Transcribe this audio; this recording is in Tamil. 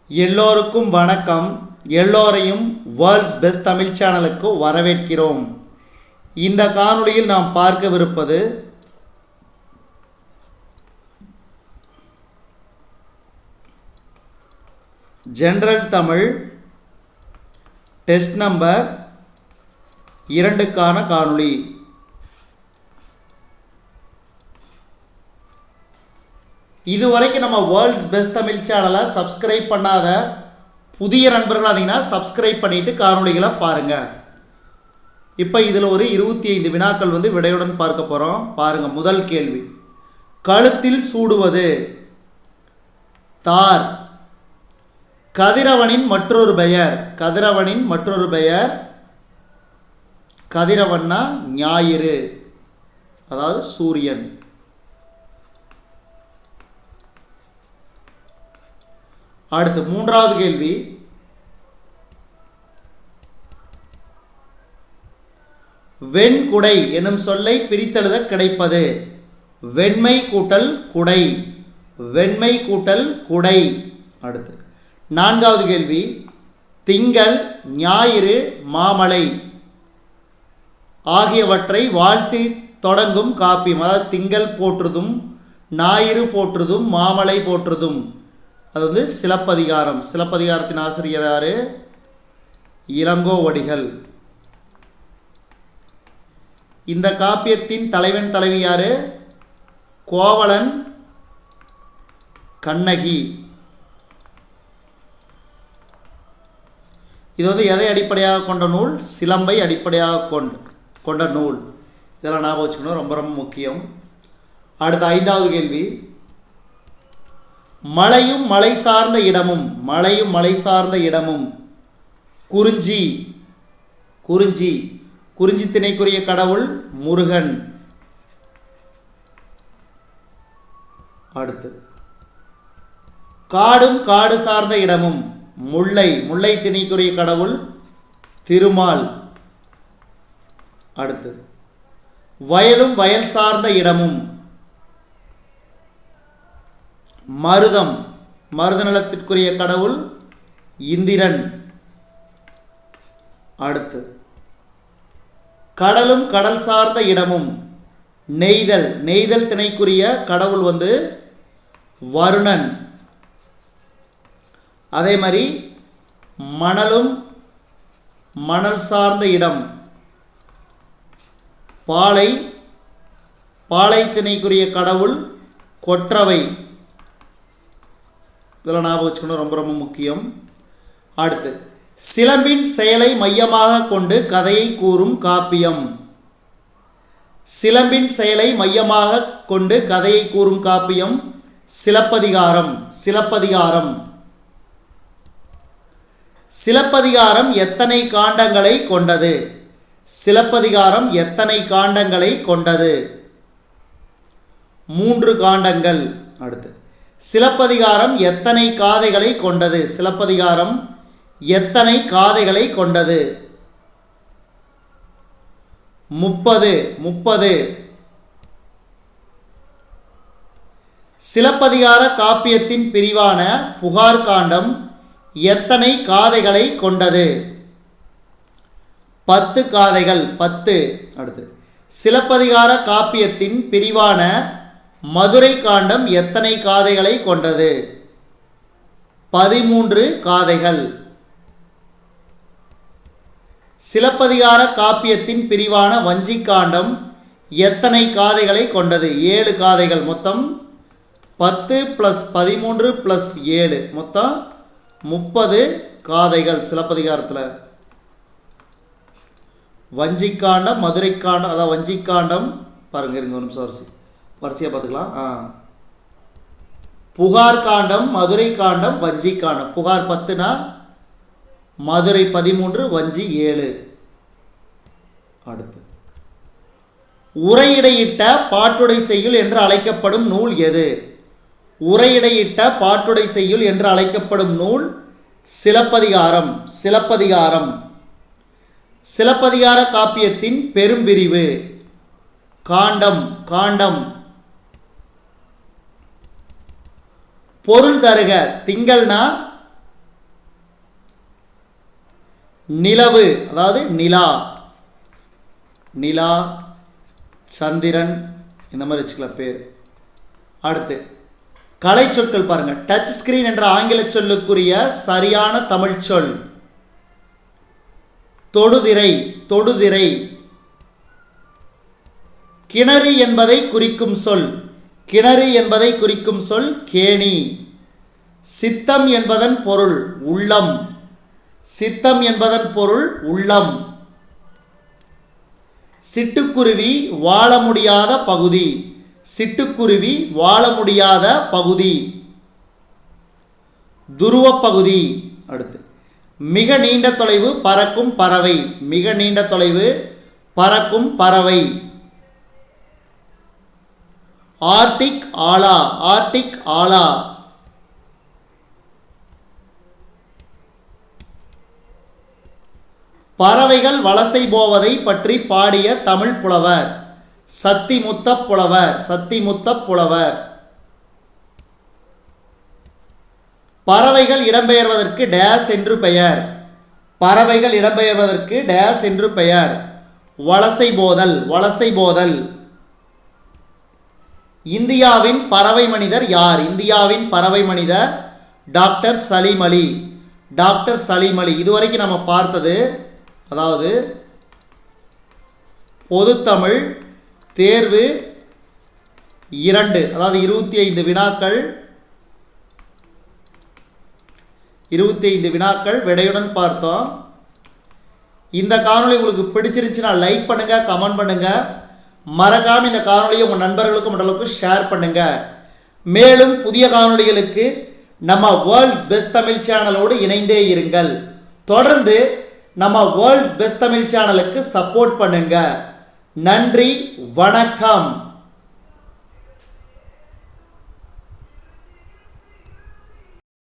எல்லோருக்கும் வணக்கம். எல்லோரையும் வேர்ல்ட்ஸ் பெஸ்ட் தமிழ் சேனலுக்கு வரவேற்கிறோம். இந்த காணொளியில் நாம் பார்க்கவிருப்பது ஜெனரல் தமிழ் டெஸ்ட் நம்பர் 2க்கான காணொளி. இதுவரைக்கும் நம்ம வேர்ல்ட்ஸ் பெஸ்ட் தமிழ் சேனலை சப்ஸ்கிரைப் பண்ணாத புதிய நண்பர்கள் இருந்தீங்கன்னா சப்ஸ்கிரைப் பண்ணிவிட்டு காணொளிகளை பாருங்கள். இப்போ இதில் ஒரு 25 வினாக்கள் விடையுடன் பார்க்க போகிறோம். பாருங்கள். முதல் கேள்வி, கழுத்தில் சூடுவது தார். கதிரவனின் மற்றொரு பெயர். கதிரவனின் மற்றொரு பெயர் கதிரவன்னா ஞாயிறு, அதாவது சூரியன். அடுத்து மூன்றாவது கேள்வி, வெண்குடை எனும் சொல்லை பிரித்தெழுத கிடைப்பது. வெண்மை கூட்டல் குடை. வெண்மை கூட்டல் குடை. அடுத்து நான்காவது கேள்வி, திங்கள், ஞாயிறு, மாமலை ஆகியவற்றை வாழ்த்தி தொடங்கும் காப்பியம். அதாவது திங்கள் போற்றுதும், ஞாயிறு போற்றுதும், மாமலை போற்றுதும். அது சிலப்பதிகாரம். சிலப்பதிகாரத்தின் ஆசிரியர் யாரு? இளங்கோவடிகள். இந்த காப்பியத்தின் தலைவன் தலைவி யாரு? கோவலன், கண்ணகி. இது எதை அடிப்படையாக கொண்ட நூல்? சிலம்பை அடிப்படையாக கொண்ட நூல். இதெல்லாம் ஞாபகம் வச்சுக்கணும், ரொம்ப ரொம்ப முக்கியம். அடுத்த ஐந்தாவது கேள்வி, மலையும் மலை சார்ந்த இடமும். மலையும் மலை சார்ந்த இடமும். குறிஞ்சி. குறிஞ்சி. குறிஞ்சி திணைக்குரிய கடவுள் முருகன். அடுத்து காடும் காடு சார்ந்த இடமும். முல்லை. முல்லை திணைக்குரிய கடவுள் திருமால். அடுத்து வயலும் வயல் சார்ந்த இடமும். மருதம். மருத நிலத்திற்குரிய கடவுள் இந்திரன். அடுத்து கடலும் கடல் சார்ந்த இடமும். நெய்தல். நெய்தல் திணைக்குரிய கடவுள் வருணன். அதே மாதிரி மணலும் மணல் சார்ந்த இடம். பாலை. பாலை திணைக்குரிய கடவுள் கொற்றவை. இதெல்லாம் ஞாபகம் வச்சுக்கணும், ரொம்ப ரொம்ப முக்கியம். அடுத்து சிலம்பின் செயலை மையமாக கொண்டு கதையை கூறும் காப்பியம். சிலம்பின் செயலை மையமாக கொண்டு கதையை கூறும் காப்பியம் சிலப்பதிகாரம். சிலப்பதிகாரம். சிலப்பதிகாரம் எத்தனை காண்டங்களை கொண்டது? சிலப்பதிகாரம் எத்தனை காண்டங்களை கொண்டது? 3 காண்டங்கள். அடுத்து சிலப்பதிகாரம் எத்தனை காதைகளை கொண்டது? சிலப்பதிகாரம் எத்தனை காதைகளை கொண்டது? 30. சிலப்பதிகார காப்பியத்தின் பிரிவான புகார் காண்டம் எத்தனை காதைகளை கொண்டது? 10 காதைகள். 10. அடுத்து சிலப்பதிகார காப்பியத்தின் பிரிவான மதுரை காண்டம் எத்தனை காதைகளை கொண்டது? 13 காதைகள். சிலப்பதிகார காப்பியத்தின் பிரிவான வஞ்சி காண்டம் எத்தனை காதைகளை கொண்டது? 7 காதைகள். மொத்தம் 10 + 13 + 7 மொத்தம் 30 காதைகள் சிலப்பதிகாரத்தில். வஞ்சி காண்டம், மதுரை காண்டம், அதாவது வஞ்சி காண்டம் பாருங்க, இருங்க ஒரு நிமிஷம் வரிசையாக பார்த்துக்கலாம். புகார் காண்டம், மதுரை காண்டம், வஞ்சி காண்டம். புகார் 10னா மதுரை 13, வஞ்சி 7. அடுத்து உரையிடையிட்ட பாட்டுடை செய்யுள் என்று அழைக்கப்படும் நூல் எது? உரையிடையிட்ட பாட்டுடை செய்யுள் என்று அழைக்கப்படும் நூல் சிலப்பதிகாரம். சிலப்பதிகாரம். சிலப்பதிகார காப்பியத்தின் பெரும்பிரிவு. காண்டம். காண்டம். பொருள் தருக. திங்கள்னா நிலவு அதாவது நிலா, நிலா, சந்திரன் இந்த மாதிரி வச்சுக்கலாம் பேர். அடுத்து கலை சொற்கள் பாருங்க. டச் ஸ்கிரீன் என்ற ஆங்கில சொல்லுக்குரிய சரியான தமிழ் சொல் தொடுதிரை, தொடுதிரை. கிணறு என்பதை குறிக்கும் சொல், கிணறு என்பதை குறிக்கும் சொல் கேணி. சித்தம் என்பதன் பொருள் உள்ளம், சித்தம் என்பதன் பொருள் உள்ளம். சிட்டுக்குருவி வாழ முடியாத பகுதி, சிட்டுக்குருவி வாழ முடியாத பகுதி துருவ பகுதி. அடுத்து மிக நீண்ட தொலைவு பறக்கும் பறவை, மிக நீண்ட தொலைவு பறக்கும் பறவை. ஆர்டிக் ஆலா, ஆர்டிக் ஆலா. பறவைகள் வலசை போவதை பற்றி பாடிய தமிழ் புலவர் சத்திமுத்த புலவர், சத்திமுத்த புலவர். பறவைகள் இடம்பெயர்வதற்கு டேஸ் என்று பெயர், பறவைகள் இடம்பெயர்வதற்கு டேஸ் என்று பெயர் வலசை போதல், வலசை போதல். இந்தியாவின் பறவை மனிதர் யார்? இந்தியாவின் பறவை மனிதர் டாக்டர் சலீம் அலி, டாக்டர் சலீம் அலி. இதுவரைக்கும் நம்ம பார்த்தது அதாவது பொதுத்தமிழ் தேர்வு 2, அதாவது 25 வினாக்கள், 25 வினாக்கள் விடையுடன் பார்த்தோம். இந்த காணொளி உங்களுக்கு பிடிச்சிருந்துச்சுன்னா லைக் பண்ணுங்க, கமெண்ட் பண்ணுங்க. மறக்காம இந்த காணொளியை உங்கள் நண்பர்களுக்கும் மற்றவர்களுக்கும் ஷேர் பண்ணுங்க. மேலும் புதிய காணொளிகளுக்கு நம்ம வேர்ல்ட்ஸ் பெஸ்ட் தமிழ் சேனலோடு இணைந்தே இருங்கள். தொடர்ந்து நம்ம வேர்ல்ட்ஸ் பெஸ்ட் தமிழ் சேனலுக்கு சப்போர்ட் பண்ணுங்க. நன்றி, வணக்கம்.